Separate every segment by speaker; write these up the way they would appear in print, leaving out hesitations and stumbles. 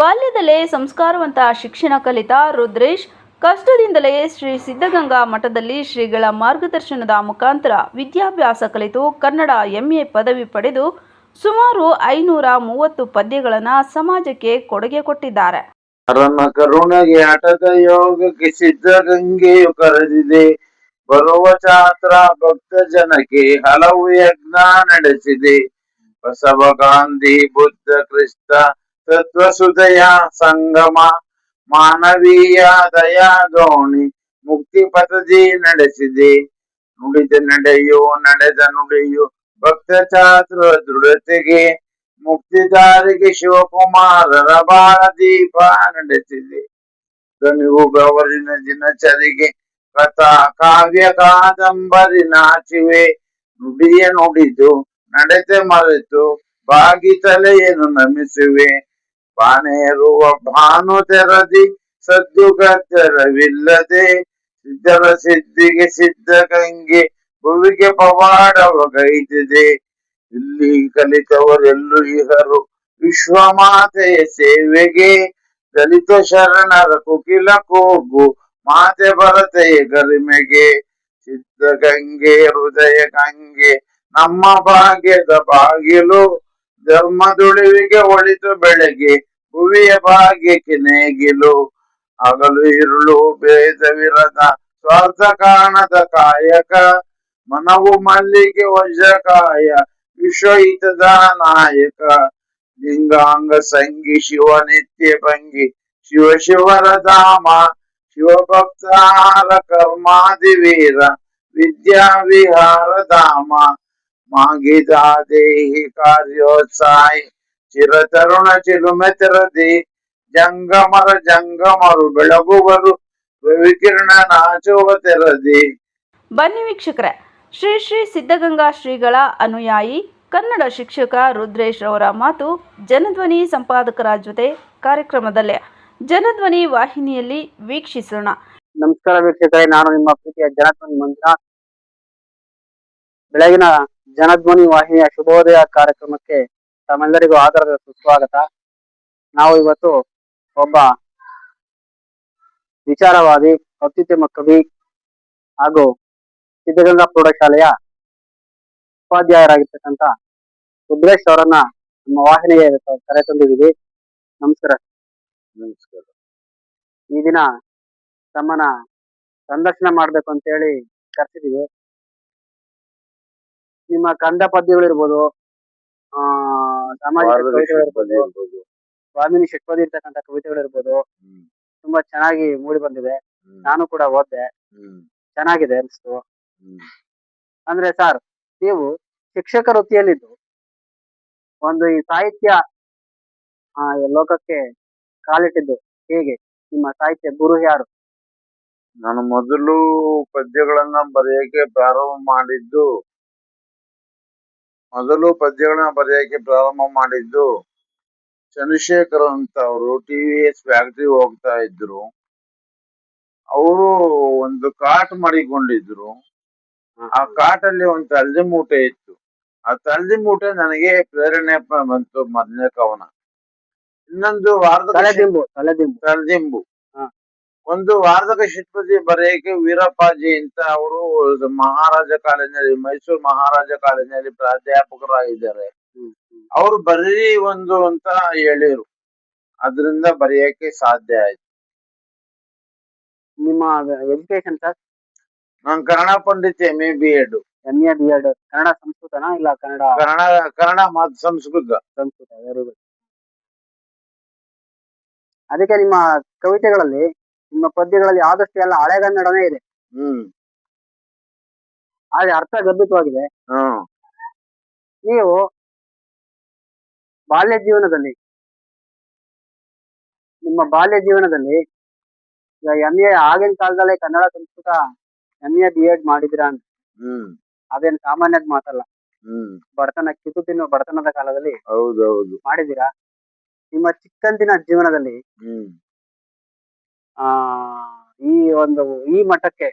Speaker 1: ಬಾಲ್ಯದಲ್ಲೇ ಸಂಸ್ಕಾರವಂತ ಶಿಕ್ಷಣ ಕಲಿತ ರುದ್ರೇಶ್ ಕಷ್ಟದಿಂದಲೇ ಶ್ರೀ ಸಿದ್ಧಗಂಗಾ ಮಠದಲ್ಲಿ ಶ್ರೀಗಳ ಮಾರ್ಗದರ್ಶನದ ಮುಖಾಂತರ ವಿದ್ಯಾಭ್ಯಾಸ ಕಲಿತು ಕನ್ನಡ ಎಂಎ ಪದವಿ ಪಡೆದು ಸುಮಾರು 530 ಪದ್ಯಗಳನ್ನು ಸಮಾಜಕ್ಕೆ ಕೊಡುಗೆ ಕೊಟ್ಟಿದ್ದಾರೆ.
Speaker 2: ರನ್ನ ಕರುಣಗೆ ಹಠದ ಯೋಗಕ್ಕೆ ಸಿದ್ಧಗಂಗೆಯು ಕರೆದಿದೆ. ಬರುವ ಛಾತ್ರ ಭಕ್ತ ಜನಕ್ಕೆ ಹಲವು ಯಜ್ಞ ನಡೆಸಿದೆ. ಬಸವ ಗಾಂಧಿ ಬುದ್ಧ ಕ್ರಿಸ್ತ ತತ್ವ ಸುದಯ ಸಂಗಮ ಮಾನವೀಯ ದಯಾ ದೋಣಿ ಮುಕ್ತಿ ಪಥದಿ ನಡೆಸಿದೆ. ನುಡಿದ ನಡೆಯು ನಡೆದ ನುಡಿಯು ಭಕ್ತ ಛಾತ್ರ ದೃಢತೆಗೆ ಮುಕ್ತಿದಾರಿಗೆ ಶಿವಕುಮಾರರ ಬಾಳ ದೀಪ ನಡೆಸಿದೆ. ಗಣಿವು ಗವರಿನ ದಿನಚರಿಗೆ ಕಥಾ ಕಾವ್ಯ ಕಾದಂಬರಿ ನಾಚಿವೆ. ನುಡಿಯ ನುಡಿದು ನಡೆತೆ ಮರೆತು ಬಾಗಿ ತಲೆಯನ್ನು ನಮಿಸುವೆ. ಬಾನೇರುವ ಭಾನು ತೆರದಿ ಸದ್ದು ಗದ್ದರವಿಲ್ಲದೆ ಸಿದ್ಧರ ಸಿದ್ಧಿಗೆ ಸಿದ್ಧಗಂಗೆ ಭುವಿಗೆ ಪವಾಡವಗೈದಿದೆ. ಇಲ್ಲಿ ಕಲಿತವರೆಲ್ಲೂ ಇಹರು ವಿಶ್ವಮಾತೆಯ ಸೇವೆಗೆ ದಲಿತ ಶರಣರ ಕುಕಿಲ ಕೂಗು ಮಾತೆ ಭರತೆಯ ಗರಿಮೆಗೆ. ಸಿದ್ಧಗಂಗೆ ಹೃದಯ ಗಂಗೆ ನಮ್ಮ ಭಾಗ್ಯದ ಬಾಗಿಲು ಧರ್ಮದುಳಿವಿಗೆ ಒಳಿತು ಬೆಳಗ್ಗೆ ಭುವಿಯ ಭಾಗ್ಯಕ್ಕೆ ನೇಗಿಲು. ಹಗಲು ಇರುಳು ಭೇದವಿರದ ಸ್ವಾರ್ಥ ಕಾಣದ ಕಾಯಕ ಮನವು ಮಲ್ಲಿಗೆ ವಜ್ರಕಾಯ ವಿಶ್ವಹಿತದ ನಾಯಕ. ಲಿಂಗಾಂಗ ಸಂಗಿ ಶಿವ ನಿತ್ಯ ಭಂಗಿ ಶಿವ ಶಿವರ ಧಾಮ ಶಿವಭಕ್ತಾರ ಕರ್ಮಾದಿವೀರ ವಿದ್ಯಾ ವಿಹಾರ ಧಾಮ. ಮಾಗಿದ ದೇಹಿ ಕಾರ್ಯೋತ್ಸಾಹಿ ಚಿರತರುಣ ಚಿಲುಮೆ ತೆರದಿ ಜಂಗಮರು ಬೆಳಗುವರು ವಿಕಿರಣ ನಾಚುವ ತೆರದಿ.
Speaker 1: ಬನ್ನಿ ವೀಕ್ಷಕರೇ, ಶ್ರೀ ಶ್ರೀ ಸಿದ್ಧಗಂಗಾ ಶ್ರೀಗಳ ಅನುಯಾಯಿ ಕನ್ನಡ ಶಿಕ್ಷಕ ರುದ್ರೇಶ್ ರವರ ಮಾತು ಜನಧ್ವನಿ ಸಂಪಾದಕರ ಜೊತೆ ಕಾರ್ಯಕ್ರಮದಲ್ಲೇ ಜನಧ್ವನಿ ವಾಹಿನಿಯಲ್ಲಿ ವೀಕ್ಷಿಸೋಣ.
Speaker 3: ನಮಸ್ಕಾರ ವೀಕ್ಷಕರೇ, ನಾನು ನಿಮ್ಮ ಪ್ರೀತಿಯ ಜನಧ್ವನಿ ಮಂಜುನಾಥ್. ಬೆಳಗಿನ ಜನಧ್ವನಿ ವಾಹಿನಿಯ ಶುಭೋದಯ ಕಾರ್ಯಕ್ರಮಕ್ಕೆ ತಮ್ಮೆಲ್ಲರಿಗೂ ಆದರದ ಸುಸ್ವಾಗತ. ನಾವು ಇವತ್ತು ಒಬ್ಬ ವಿಚಾರವಾದಿ, ಅತ್ಯುತ್ತಮ ಕವಿ ಹಾಗೂ ಸಿದ್ಧಗಂಗಾ ಪ್ರೌಢಶಾಲೆಯ ಉಪಾಧ್ಯಾಯರಾಗಿರ್ತಕ್ಕಂಥ ರುದ್ರೇಶ್ ಅವರನ್ನ ನಮ್ಮ ವಾಹಿನಿಗೆ ಕರೆ ತಂದಿದ್ದೀವಿ. ನಮಸ್ಕಾರ.
Speaker 2: ನಮಸ್ಕಾರ.
Speaker 3: ಈ ದಿನ ತಮ್ಮನ್ನ ಸಂದರ್ಶನ ಮಾಡ್ಬೇಕು ಅಂತ ಹೇಳಿ ಕರ್ಸಿದೀವಿ. ನಿಮ್ಮ ಕಂದ ಪದ್ಯಗಳಿರ್ಬೋದು, ಸಾಮಾಜಿಕ ಕವಿತೆಗಳಿರ್ಬೋದು, ಸ್ವಾಮಿನಿ ಷಟ್ಪದಿ ಇರ್ತಕ್ಕಂಥ ಕವಿತೆಗಳಿರ್ಬೋದು, ತುಂಬಾ ಚೆನ್ನಾಗಿ ಮೂಡಿ ಬಂದಿದೆ. ನಾನು ಕೂಡ ಓದ್ದೆ, ಚೆನ್ನಾಗಿದೆ ಅನಿಸ್ತು. ಅಂದ್ರೆ ಸರ್, ನೀವು ಶಿಕ್ಷಕ ವೃತ್ತಿಯಲ್ಲಿದ್ದು ಒಂದು ಈ ಸಾಹಿತ್ಯ ಲೋಕಕ್ಕೆ ಕಾಲಿಟ್ಟಿದ್ದು ಹೇಗೆ? ನಿಮ್ಮ ಸಾಹಿತ್ಯ ಗುರು ಯಾರು?
Speaker 2: ನಾನು ಮೊದಲು ಪದ್ಯಗಳನ್ನ ಬರೆಯಕ್ಕೆ ಪ್ರಾರಂಭ ಮಾಡಿದ್ದು ಚಂದ್ರಶೇಖರ್ ಅಂತ ಅವರು TVS ಫ್ಯಾಕ್ಟ್ರಿ ಹೋಗ್ತಾ ಇದ್ರು. ಅವರು ಒಂದು ಕಾಟ್ ಮಾಡಿಕೊಂಡಿದ್ರು. ಆ ಕಾಟಲ್ಲಿ ಒಂದು ತಳ್ಳಿ ಮೂಟೆ ಇತ್ತು. ಆ ತಳ್ಳಿ ಮೂಟೆ ನನಗೆ ಪ್ರೇರಣೆ ಬಂತು. ಮೊದಲನೇ ಕವನ. ಇನ್ನೊಂದು ತಲೆದಿಂಬು. ಒಂದು ವಾರ್ಧಕ ಷಟ್ಪದಿ ಬರೆಯಕ್ಕೆ ವೀರಪ್ಪಾಜಿ ಅಂತ ಅವರು ಮಹಾರಾಜ ಕಾಲೇಜಿನಲ್ಲಿ, ಮೈಸೂರು ಮಹಾರಾಜ ಕಾಲೇಜಿನಲ್ಲಿ ಪ್ರಾಧ್ಯಾಪಕರಾಗಿದ್ದಾರೆ. ಅವರು ಬರೀ ಒಂದು ಅಂತ ಹೇಳಿರು. ಅದರಿಂದ ಬರೆಯಕ್ಕೆ ಸಾಧ್ಯ ಆಯ್ತು.
Speaker 3: ನಿಮ್ಮ ಎಜುಕೇಶನ್ ಸರ್?
Speaker 2: ನಾನು ಕನ್ನಡ ಪಂಡಿತ್ MA B.Ed.
Speaker 3: ಕನ್ನಡ ಸಂಸ್ಕೃತನಾ ಇಲ್ಲ
Speaker 2: ಕನ್ನಡ ಮತ್ತು ಸಂಸ್ಕೃತ.
Speaker 3: Very good. ಅದಕ್ಕೆ ನಿಮ್ಮ ಕವಿತೆಗಳಲ್ಲಿ, ನಿಮ್ಮ ಪದ್ಯಗಳಲ್ಲಿ ಆದಷ್ಟು ಎಲ್ಲ ಹಳೆಗನ್ನಡನೇ ಇದೆ. ಆದ್ರೆ ಅರ್ಥ ಗರ್ಭಿತವಾಗಿದೆ. ನೀವು ನಿಮ್ಮ ಬಾಲ್ಯ ಜೀವನದಲ್ಲಿ MA ಆಗಿನ ಕಾಲದಲ್ಲೇ ಕನ್ನಡ ಸಂಸ್ಕೃತ MA B.Ed ಮಾಡಿದಿರಾ ಅಂತ ಅದೇನು ಸಾಮಾನ್ಯದ ಮಾತಲ್ಲ. ಬಡತನ ಕಿತ್ತು ತಿನ್ನುವ ಬಡತನದ ಕಾಲದಲ್ಲಿ
Speaker 2: ಹೌದೌದು
Speaker 3: ಮಾಡಿದೀರಾ. ನಿಮ್ಮ ಚಿಕ್ಕಂದಿನ ಜೀವನದಲ್ಲಿ
Speaker 2: ಹ್ಮ್
Speaker 3: ಆ ಈ ಒಂದು ಈ ಮಟ್ಟಕ್ಕೆ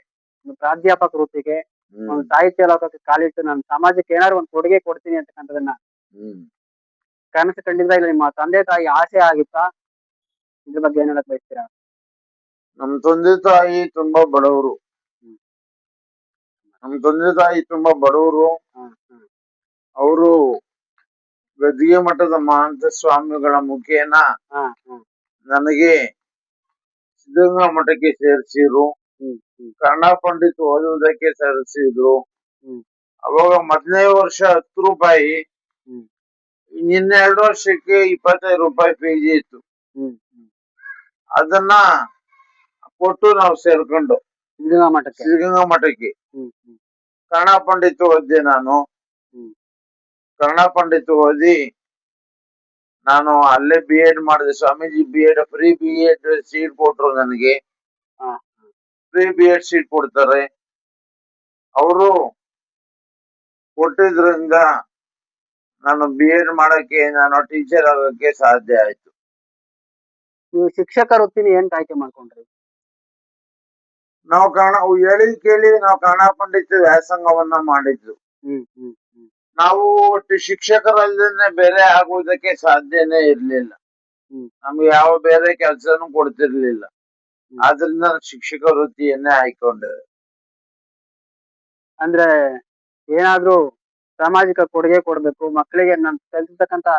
Speaker 3: ಒಂದು ಪ್ರಾಧ್ಯಾಪಕ ವೃತ್ತಿಗೆ, ಒಂದು
Speaker 2: ಹ್ಮ್
Speaker 3: ಸಾಹಿತ್ಯ ಲೋಕಕ್ಕೆ ಕಾಲಿಟ್ಟು ನಾನು ಸಮಾಜಕ್ಕೆ ಏನಾದ್ರು ಒಂದು ಕೊಡುಗೆ ಕೊಡ್ತೀನಿ ಅಂತಕ್ಕಂಥದನ್ನ
Speaker 2: ಹ್ಮ್
Speaker 3: ಕನಸು ಕಂಡಿದ್ರಾ? ಇಲ್ಲ ನಿಮ್ಮ ತಂದೆ ತಾಯಿ ಆಸೆ ಆಗಿತ್ತಾ? ಇದ್ರ ಬಗ್ಗೆ ಏನ್ ಹೇಳಕ್ ಬಯಸ್ತೀರಾ?
Speaker 2: ನಮ್ ತಂದೆ ತಾಯಿ ತುಂಬಾ ಬಡವರು.
Speaker 3: ಹ್ಮ್.
Speaker 2: ನಮ್ ತಂದೆ ತಾಯಿ ತುಂಬಾ ಬಡವರು.
Speaker 3: ಹ್ಮ್ ಹ್ಮ್
Speaker 2: ಅವರು ಗದ್ದಿಗೆ ಮಠದ ಮಹಾಂತ ಸ್ವಾಮಿಗಳ ಮುಖೇನ
Speaker 3: ಹ್ಮ್ ಹ್ಮ್
Speaker 2: ನನಗೆ ಸಿದ್ಧಗಂಗಾ ಮಠಕ್ಕೆ ಸೇರಿಸಿದ್ರು.
Speaker 3: ಹ್ಮ್ ಹ್ಮ್
Speaker 2: ಕನ್ನಡ ಪಂಡಿತ್ ಓದುವುದಕ್ಕೆ ಸೇರಿಸಿದ್ರು.
Speaker 3: ಹ್ಮ್
Speaker 2: ಅವಾಗ ಮೊದಲನೇ ವರ್ಷ 10 ರೂಪಾಯಿ,
Speaker 3: ಹ್ಮ್
Speaker 2: ಇನ್ನೆರಡು ವರ್ಷಕ್ಕೆ 25 ರೂಪಾಯಿ ಫೀಸ್ ಇತ್ತು.
Speaker 3: ಹ್ಮ್ ಹ್ಮ್
Speaker 2: ಅದನ್ನ ಕೊಟ್ಟು ನಾವು ಸೇರ್ಕೊಂಡು
Speaker 3: ಸಿದ್ಧಗಂಗಾ ಮಠಕ್ಕೆ.
Speaker 2: ಸಿದ್ಧಗಂಗಾ ಮಠಕ್ಕೆ
Speaker 3: ಹ್ಮ್ ಹ್ಮ್
Speaker 2: ಕನ್ನಡ ಪಂಡಿತ್ ಓದಿದೆ ನಾನು.
Speaker 3: ಹ್ಮ್
Speaker 2: ಕನ್ನಡ ಪಂಡಿತ್ ಓದಿ ನಾನು ಅಲ್ಲೇ B.Ed ಮಾಡಿದೆ. Swamiji B.Ed free B.Ed seat ಕೊಟ್ರು ನನಗೆ.
Speaker 3: ಹಾ
Speaker 2: ಫ್ರೀ B.Ed ಸೀಟ್ ಕೊಡ್ತಾರೆ. ಅವರು ಕೊಟ್ಟಿದ್ರಿಂದ ನಾನು B.Ed ಮಾಡಕ್ಕೆ, ನಾನು ಟೀಚರ್ ಆಗೋಕ್ಕೆ ಸಾಧ್ಯ ಆಯ್ತು.
Speaker 3: ನೀವು ಶಿಕ್ಷಕ ವೃತ್ತಿನ ಏನ್ ಆಯ್ಕೆ ಮಾಡ್ಕೊಂಡ್ರಿ?
Speaker 2: ನಾವು ಹೇಳಿದ್ ಕೇಳಿ ನಾವು ಕನ್ನಡ ಪಂಡಿತ ವ್ಯಾಸಂಗವನ್ನ ಮಾಡಿದ್ದು.
Speaker 3: ಹ್ಮ್ ಹ್ಮ್ ಹ್ಮ್
Speaker 2: ನಾವು ಒಟ್ಟು ಶಿಕ್ಷಕರಲ್ಲದೆ ಬೇರೆ ಆಗುವುದಕ್ಕೆ ಸಾಧ್ಯನೇ ಇರ್ಲಿಲ್ಲ.
Speaker 3: ಹ್ಮ್
Speaker 2: ನಮ್ಗೆ ಯಾವ ಬೇರೆ ಕೆಲಸನೂ ಕೊಡ್ತಿರ್ಲಿಲ್ಲ.
Speaker 3: ಹ್ಮ್.
Speaker 2: ಆದ್ರಿಂದ ನಾನು ಶಿಕ್ಷಕ ವೃತ್ತಿಯನ್ನೇ ಆಯ್ಕೊಂಡೆ.
Speaker 3: ಅಂದ್ರೆ ಏನಾದ್ರೂ ಸಾಮಾಜಿಕ ಕೊಡುಗೆ ಕೊಡ್ಬೇಕು, ಮಕ್ಕಳಿಗೆ ನಾನು ಕಲ್ತಿರ್ತಕ್ಕಂತ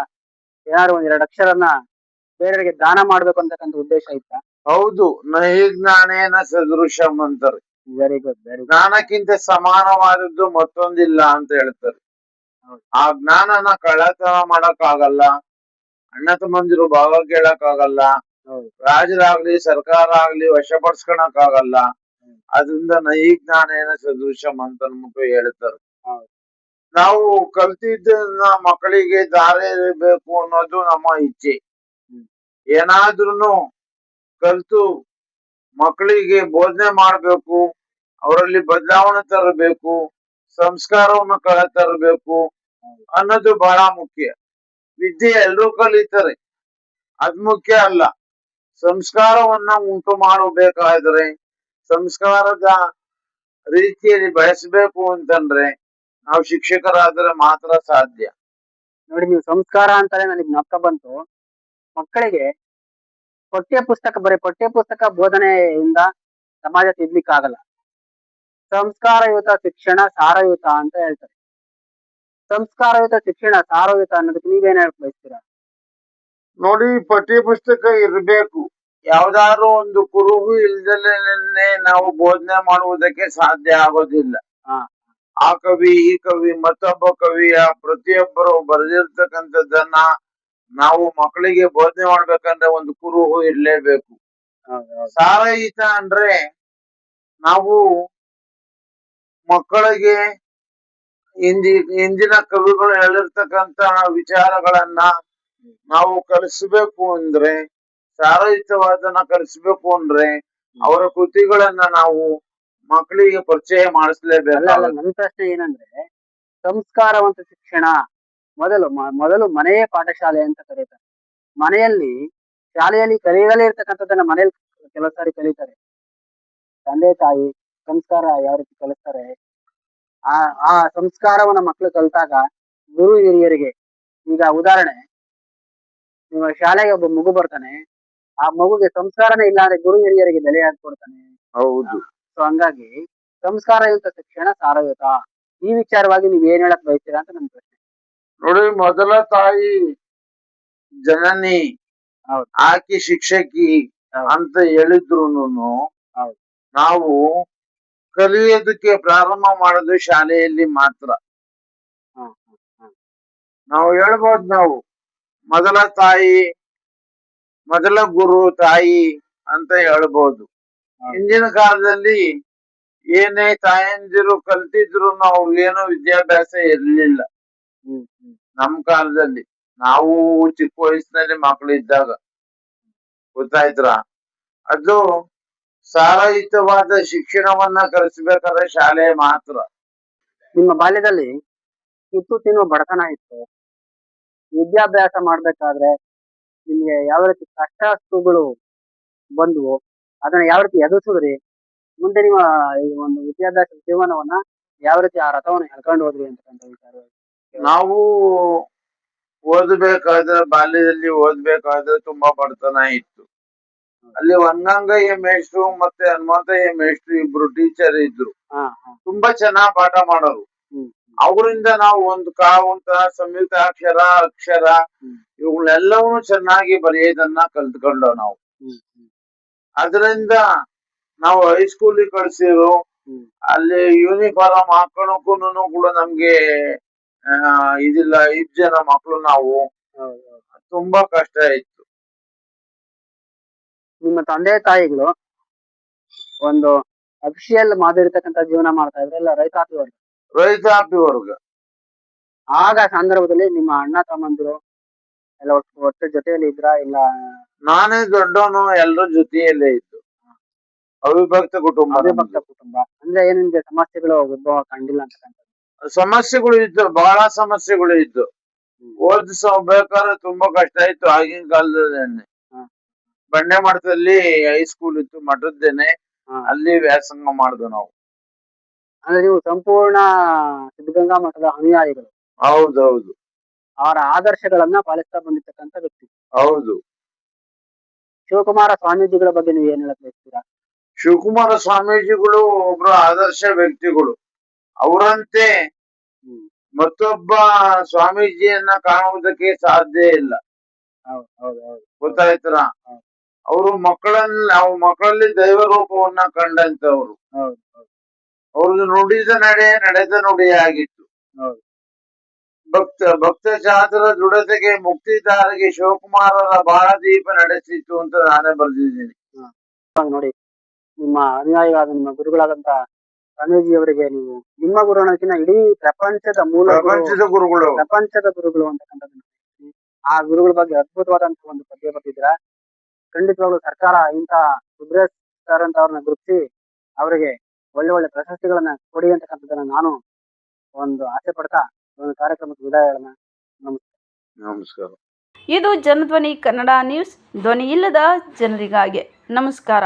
Speaker 3: ಏನಾದ್ರು ಒಂದ್ 2 ಅಕ್ಷರನ ಬೇರೆಯವರಿಗೆ ದಾನ ಮಾಡ್ಬೇಕು ಅಂತಕ್ಕಂಥ ಉದ್ದೇಶ ಇತ್ತಾ?
Speaker 2: ಹೌದು, ನಹಿ ಜ್ಞಾನೇನ ಸದೃಶಂ ಅಂತಾರೆ.
Speaker 3: Very good very good.
Speaker 2: ಜ್ಞಾನಕ್ಕಿಂತ ಸಮಾನವಾದದ್ದು ಮತ್ತೊಂದಿಲ್ಲ ಅಂತ ಹೇಳ್ತಾರೆ.
Speaker 3: ಹೌದು.
Speaker 2: ಆ ಜ್ಞಾನನ ಕಳ್ಳತನ ಮಾಡಕ್ಕಾಗಲ್ಲ, ಅಣ್ಣ ತಮ್ಮಂದಿರು ಭಾಗ ಕೇಳಕ್ಕಾಗಲ್ಲ,
Speaker 3: ಹೌದು.
Speaker 2: ರಾಜರಾಗ್ಲಿ ಸರ್ಕಾರ ಆಗ್ಲಿ ವಶಪಡಿಸ್ಕೊಳಕ್ಕಾಗಲ್ಲ.
Speaker 3: ಹ್ಮ್.
Speaker 2: ಅದರಿಂದ ನಹಿ ಜ್ಞಾನೇನ ಸದೃಶಂ ಅಂತ ಅನ್ಬಿಟ್ಟು ಹೇಳ್ತಾರೆ.
Speaker 3: ಹೌದು.
Speaker 2: ನಾವು ಕಲ್ತಿದ್ದನ್ನ ಮಕ್ಕಳಿಗೆ ದಾರಿ ಎರಿಬೇಕು ಅನ್ನೋದು ನಮ್ಮ ಇಚ್ಛೆ.
Speaker 3: ಹ್ಮ್.
Speaker 2: ಏನಾದ್ರೂನು ಕಲ್ತು ಮಕ್ಕಳಿಗೆ ಬೋಧನೆ ಮಾಡ್ಬೇಕು, ಅವರಲ್ಲಿ ಬದಲಾವಣೆ ತರಬೇಕು, ಸಂಸ್ಕಾರವನ್ನು ತರಬೇಕು ಅನ್ನೋದು ಬಹಳ ಮುಖ್ಯ. ವಿದ್ಯೆ ಎಲ್ರೂ ಕಲಿತಾರೆ, ಅದ್ ಮುಖ್ಯ ಅಲ್ಲ. ಸಂಸ್ಕಾರವನ್ನ ಉಂಟು ಮಾಡಬೇಕಾದ್ರೆ, ಸಂಸ್ಕಾರದ ರೀತಿಯಲ್ಲಿ ಬೆಳೆಸಬೇಕು ಅಂತಂದ್ರೆ ನಾವು ಶಿಕ್ಷಕರಾದ್ರೆ ಮಾತ್ರ ಸಾಧ್ಯ.
Speaker 3: ನೋಡಿ, ನೀವು ಸಂಸ್ಕಾರ ಅಂತಾನೆ ನನಗೆ ಜ್ಞಾಪಕ ಬಂತು. ಮಕ್ಕಳಿಗೆ ಪಠ್ಯ ಪುಸ್ತಕ ಬೋಧನೆಯಿಂದ ಸಮಾಜ ತಿದ್ಲಿಕ್ಕಾಗಲ್ಲ. ಸಂಸ್ಕಾರಯುತ ಶಿಕ್ಷಣ ಸಾರಯುತ ಅಂತ ಹೇಳ್ತಾರೆ. ಸಂಸ್ಕಾರಯುತ ಶಿಕ್ಷಣ ಸಾರಯುತ ಅನ್ನೋದಕ್ಕೆ ನೀವೇನ್ ಹೇಳಕ್ ಬಯಸ್ತೀರಾ?
Speaker 2: ನೋಡಿ, ಪಠ್ಯ ಪುಸ್ತಕ ಇರಬೇಕು. ಯಾವ್ದಾದ್ರು ಒಂದು ಕುರುಹು ಇಲ್ದಲೆ ನಾವು ಬೋಧನೆ ಮಾಡುವುದಕ್ಕೆ ಸಾಧ್ಯ ಆಗೋದಿಲ್ಲ.
Speaker 3: ಹಾ
Speaker 2: ಆ ಕವಿ ಈ ಕವಿ ಮತ್ತೊಬ್ಬ ಕವಿಯ ಪ್ರತಿಯೊಬ್ಬರು ಬರೆದಿರ್ತಕ್ಕಂಥದ್ದನ್ನ ನಾವು ಮಕ್ಕಳಿಗೆ ಬೋಧನೆ ಮಾಡ್ಬೇಕಂದ್ರೆ ಒಂದು ಕುರುಹು ಇರ್ಲೇಬೇಕು.
Speaker 3: ಹೌದು ಹೌದು.
Speaker 2: ಸಾರಹಿತ ಅಂದ್ರೆ ನಾವು ಮಕ್ಕಳಿಗೆ ಇಂದಿನ ಕವಿಗಳು ಹೇಳಿರ್ತಕ್ಕಂತ ವಿಚಾರಗಳನ್ನ ನಾವು ಕಲಿಸ್ಬೇಕು ಅಂದ್ರೆ, ಸಾರಯುತವಾದನ್ನ ಕಲಿಸ್ಬೇಕು ಅಂದ್ರೆ ಅವರ ಕೃತಿಗಳನ್ನ ನಾವು ಮಕ್ಕಳಿಗೆ ಪರಿಚಯ
Speaker 3: ಅಲ್ಲ
Speaker 2: ಮಾಡಿಸ್ಲೇಬೇಕು.
Speaker 3: ಅಲ್ಲ, ನನ್ನ ಪ್ರಶ್ನೆ ಏನಂದ್ರೆ, ಸಂಸ್ಕಾರವಂತ ಶಿಕ್ಷಣ ಮೊದಲು ಮನೆಯೇ ಪಾಠಶಾಲೆ ಅಂತ ಕರೀತಾರೆ. ಮನೆಯಲ್ಲಿ, ಶಾಲೆಯಲ್ಲಿ ಕಲಿಯಲೇ ಇರ್ತಕ್ಕಂಥದ್ದನ್ನ ಮನೇಲಿ ಕೆಲವು ಸಾರಿ ಕಲಿತಾರೆ. ತಂದೆ ತಾಯಿ ಸಂಸ್ಕಾರ ಯಾವ ರೀತಿ ಕಲಿಸ್ತಾರೆ, ಆ ಆ ಸಂಸ್ಕಾರವನ್ನ ಮಕ್ಕಳು ಕಲಿತಾಗ ಗುರು ಹಿರಿಯರಿಗೆ, ಈಗ ಉದಾಹರಣೆ, ನಿಮ್ಮ ಶಾಲೆಗೆ ಒಬ್ಬ ಮಗು ಬರ್ತಾನೆ, ಆ ಮಗುಗೆ ಸಂಸ್ಕಾರನೇ ಇಲ್ಲ ಅಂದ್ರೆ ಗುರು ಹಿರಿಯರಿಗೆ ಬೆಲೆ ಯಾಕೆ ಕೊಡ್ತಾನೆ?
Speaker 2: ಹೌದು.
Speaker 3: ಸೊ ಹಂಗಾಗಿ ಸಂಸ್ಕಾರಯುತ ಶಿಕ್ಷಣ ಸಾರಯುತ, ಈ ವಿಚಾರವಾಗಿ ನೀವ್ ಏನ್ ಹೇಳಕ್ ಬಯಸ್ತೀರಾ ಅಂತ ನನ್ ಪ್ರಶ್ನೆ.
Speaker 2: ನೋಡಿ, ಮೊದಲ ತಾಯಿ ಜನನಿ,
Speaker 3: ಹೌದು
Speaker 2: ಆಕಿ ಶಿಕ್ಷಕಿ ಅಂತ ಹೇಳಿದ್ರುನು
Speaker 3: ಹೌದು
Speaker 2: ನಾವು ಕಲಿಯೋದಕ್ಕೆ ಪ್ರಾರಂಭ ಮಾಡೋದು ಶಾಲೆಯಲ್ಲಿ ಮಾತ್ರ.
Speaker 3: ಹ್ಮ್ ಹ್ಮ್ ಹ್ಮ್
Speaker 2: ನಾವು ಹೇಳ್ಬೋದು, ನಾವು ಮೊದಲ ತಾಯಿ, ಮೊದಲ ಗುರು ತಾಯಿ ಅಂತ ಹೇಳ್ಬೋದು. ಹಿಂದಿನ ಕಾಲದಲ್ಲಿ ಏನೇ ತಾಯಂದಿರು ಕಲ್ತಿದ್ರು ಅವ್ರಿಗೇನೋ ವಿದ್ಯಾಭ್ಯಾಸ ಇರ್ಲಿಲ್ಲ.
Speaker 3: ಹ್ಮ್ ಹ್ಮ್
Speaker 2: ನಮ್ ಕಾಲದಲ್ಲಿ ನಾವು ಚಿಕ್ಕ ವಯಸ್ಸಿನಲ್ಲಿ ಮಕ್ಳು ಇದ್ದಾಗ, ಗೊತ್ತಾಯ್ತ್ರ? ಅದು ಸಾರಯುತವಾದ ಶಿಕ್ಷಣವನ್ನ ಕಲಿಸ್ಬೇಕಾದ್ರೆ ಶಾಲೆ ಮಾತ್ರ.
Speaker 3: ನಿಮ್ಮ ಬಾಲ್ಯದಲ್ಲಿ ತುತ್ತು ತಿನ್ನುವ ಬಡತನ ಇತ್ತು. ವಿದ್ಯಾಭ್ಯಾಸ ಮಾಡ್ಬೇಕಾದ್ರೆ ನಿಮ್ಗೆ ಯಾವ ರೀತಿ ಕಷ್ಟ ಸುಖಗಳು ಬಂದ್ವು, ಅದನ್ನ ಯಾವ ರೀತಿ ಎದುರಿಸಿದ್ರಿ, ಮುಂದೆ ನಿಮ್ಮ ಈ ಒಂದು ವಿದ್ಯಾಭ್ಯಾಸ ಜೀವನವನ್ನ ಯಾವ ರೀತಿ ಆ ರಥವನ್ನ ಎಳ್ಕೊಂಡು ಹೋದ್ರಿ ಅಂತಕ್ಕಂಥ ವಿಚಾರ.
Speaker 2: ನಾವು ಓದಬೇಕಾದ್ರೆ ಬಾಲ್ಯದಲ್ಲಿ ಓದಬೇಕಾದ್ರೆ ತುಂಬಾ ಬಡತನ ಇತ್ತು. ಅಲ್ಲಿ ಹೊನ್ನಂಗಯ್ಯ ಮೇಷ್ಟ್ರು ಮತ್ತೆ ಹನುಮಂತಯ್ಯ ಮೇಷ್ಟ್ರು ಇಬ್ರು ಟೀಚರ್ ಇದ್ರು.
Speaker 3: ಹಾ ಹಾ
Speaker 2: ತುಂಬಾ ಚೆನ್ನಾಗ್ ಪಾಠ ಮಾಡೋರು.
Speaker 3: ಹ್ಮ್
Speaker 2: ಅವರಿಂದ ನಾವು ಒಂದು ಕಾವಂತ ಸಂಯುಕ್ತಾಕ್ಷರ ಅಕ್ಷರ
Speaker 3: ಹ್ಮ್
Speaker 2: ಇವುಗಳೆಲ್ಲವೂ ಚೆನ್ನಾಗಿ ಬರೆಯೋದನ್ನ ಕಲ್ತ್ಕೊಂಡು ನಾವು.
Speaker 3: ಹ್ಮ್ ಹ್ಮ್
Speaker 2: ಅದರಿಂದ ನಾವು ಹೈಸ್ಕೂಲಿಗೆ ಕಳ್ಸಿದ್ರು.
Speaker 3: ಹ್ಮ್
Speaker 2: ಅಲ್ಲಿ ಯೂನಿಫಾರ್ಮ್ ಹಾಕೊಳಕ್ಕೂ ಕೂಡ ನಮ್ಗೆ ಇದಿಲ್ಲ, 5 ಜನ ಮಕ್ಳು ನಾವು.
Speaker 3: ಹೌದು ಹೌದು.
Speaker 2: ತುಂಬಾ ಕಷ್ಟ ಇತ್ತು.
Speaker 3: ನಿಮ್ಮ ತಂದೆ ತಾಯಿಗಳು ಒಂದು ಅಫಿಷಿಯಲ್ ಮಾಡಿರ್ತಕ್ಕಂಥ ಜೀವನ ಮಾಡ್ತಾ ಇದ್ರೆ, ಇಲ್ಲ ರೈತಾಪಿ ವರ್ಗ.
Speaker 2: ರೈತಾಪಿ ವರ್ಗ.
Speaker 3: ಆಗ ಸಂದರ್ಭದಲ್ಲಿ ನಿಮ್ಮ ಅಣ್ಣ ತಮ್ಮಂದಿರು ಎಲ್ಲ ಒಟ್ಟು ಜೊತೆಯಲ್ಲಿ ಇದ್ರ, ಇಲ್ಲ
Speaker 2: ನಾನೇ ದೊಡ್ಡವನು, ಎಲ್ಲರ ಜೊತೆಯಲ್ಲೇ ಇದ್ದು. ಅವಿಭಕ್ತ ಕುಟುಂಬ.
Speaker 3: ಅವಿಭಕ್ತ ಕುಟುಂಬ ಅಂದ್ರೆ ಏನಿದೆ ಸಮಸ್ಯೆಗಳು ಉದ್ಭವ ಕಂಡಿಲ್ಲ ಅಂತಕ್ಕಂಥದ್ದು.
Speaker 2: ಸಮಸ್ಯೆಗಳು ಇದ್ದು, ಬಹಳ ಸಮಸ್ಯೆಗಳು ಇದ್ದು. ಓದಿಸಬೇಕಾದ್ರೆ ತುಂಬಾ ಕಷ್ಟ ಇತ್ತು ಆಗಿನ ಕಾಲದಲ್ಲಿ.
Speaker 3: ಹಾ.
Speaker 2: ಬಂಡೆ ಮಠದಲ್ಲಿ ಹೈಸ್ಕೂಲ್ ಇತ್ತು, ಮಠದ್ದೇನೆ.
Speaker 3: ಹಾ.
Speaker 2: ಅಲ್ಲಿ ವ್ಯಾಸಂಗ ಮಾಡಿದ್ವು ನಾವು.
Speaker 3: ಅಂದ್ರೆ ನೀವು ಸಂಪೂರ್ಣ ಸಿದ್ಧಗಂಗಾ ಮಠದ ಅನುಯಾಯಿಗಳು.
Speaker 2: ಹೌದೌದು.
Speaker 3: ಅವರ ಆದರ್ಶಗಳನ್ನ ಪಾಲಿಸ್ತಾ ಬಂದಿರ್ತಕ್ಕಂಥ ವ್ಯಕ್ತಿ.
Speaker 2: ಹೌದು.
Speaker 3: ಶಿವಕುಮಾರ ಸ್ವಾಮೀಜಿಗಳ ಬಗ್ಗೆ ನೀವು ಏನ್ ಹೇಳಕ್ ಬಯಸ್ತೀರಾ?
Speaker 2: ಶಿವಕುಮಾರ ಸ್ವಾಮೀಜಿಗಳು ಒಬ್ರು ಆದರ್ಶ ವ್ಯಕ್ತಿಗಳು. ಅವರಂತೆ
Speaker 3: ಹ್ಮ್
Speaker 2: ಮತ್ತೊಬ್ಬ ಸ್ವಾಮೀಜಿಯನ್ನ ಕಾಣುವುದಕ್ಕೆ ಸಾಧ್ಯ ಇಲ್ಲ.
Speaker 3: ಹೌದು ಹೌದು ಹೌದು
Speaker 2: ಗೊತ್ತಾಯ್ತರ?
Speaker 3: ಹೌದು.
Speaker 2: ಅವರು ಮಕ್ಕಳಲ್ಲಿ ದೈವ ರೂಪವನ್ನ ಕಂಡಂತವ್ರು.
Speaker 3: ಹೌದು ಹೌದು
Speaker 2: ಅವ್ರದ್ದು ನುಡಿದ ನಡೆ ನಡೆದ ನುಡಿ ಆಗಿತ್ತು.
Speaker 3: ಹೌದು.
Speaker 2: ಭಕ್ತ ಚಾತರ ದೃಢತೆಗೆ ಮುಕ್ತಿದಾರಿಗೆ ಶಿವಕುಮಾರರ ಬಾಳ ದೀಪ ನಡೆಸಿತ್ತು ಅಂತ ನಾನೇ ಬರೆದಿದ್ದೀನಿ.
Speaker 3: ಇವಾಗ ನೋಡಿ, ನಿಮ್ಮ ಅನುಯಾಯಿಗಳಾದ ನಿಮ್ಮ ಗುರುಗಳಾದಂತ ಸ್ವಾಮೀಜಿಯವರಿಗೆ ನೀವು ನಿಮ್ಮ ಗುರು ಅನ್ನೋದಕ್ಕಿಂತ ಇಡೀ ಪ್ರಪಂಚದ ಮೂಲ ಗುರು,
Speaker 2: ಪ್ರಪಂಚದ ಗುರುಗಳು.
Speaker 3: ಪ್ರಪಂಚದ ಗುರುಗಳು ಅಂತಕ್ಕಂಥದ್ದನ್ನ ಆ ಗುರುಗಳ ಬಗ್ಗೆ ಅದ್ಭುತವಾದಂತಹ ಒಂದು ಪದ್ಯ ಬರ್ತಿದ್ರ. ಖಂಡಿತವಾಗ್ಲೂ ಸರ್ಕಾರ ಇಂಥ ಸುಬ್ರೇಶ್ ಸರ್ ಅಂತ ಅವ್ರನ್ನ ಗುರುತಿಸಿ ಅವರಿಗೆ ಒಳ್ಳೆ ಒಳ್ಳೆ ಪ್ರಶಸ್ತಿಗಳನ್ನ ಕೊಡಿ ಅಂತಕ್ಕಂಥದ್ದನ್ನ ನಾನು ಒಂದು ಆಸೆ ಪಡ್ತಾ ಒಂದು ಕಾರ್ಯಕ್ರಮಕ್ಕೆ ವಿದಾಯ ಹೇಳೋಣ. ನಮಸ್ಕಾರ.
Speaker 2: ನಮಸ್ಕಾರ.
Speaker 1: ಇದು ಜನಧ್ವನಿ ಕನ್ನಡ ನ್ಯೂಸ್, ಧ್ವನಿ ಇಲ್ಲದ ಜನರಿಗಾಗಿ. ನಮಸ್ಕಾರ.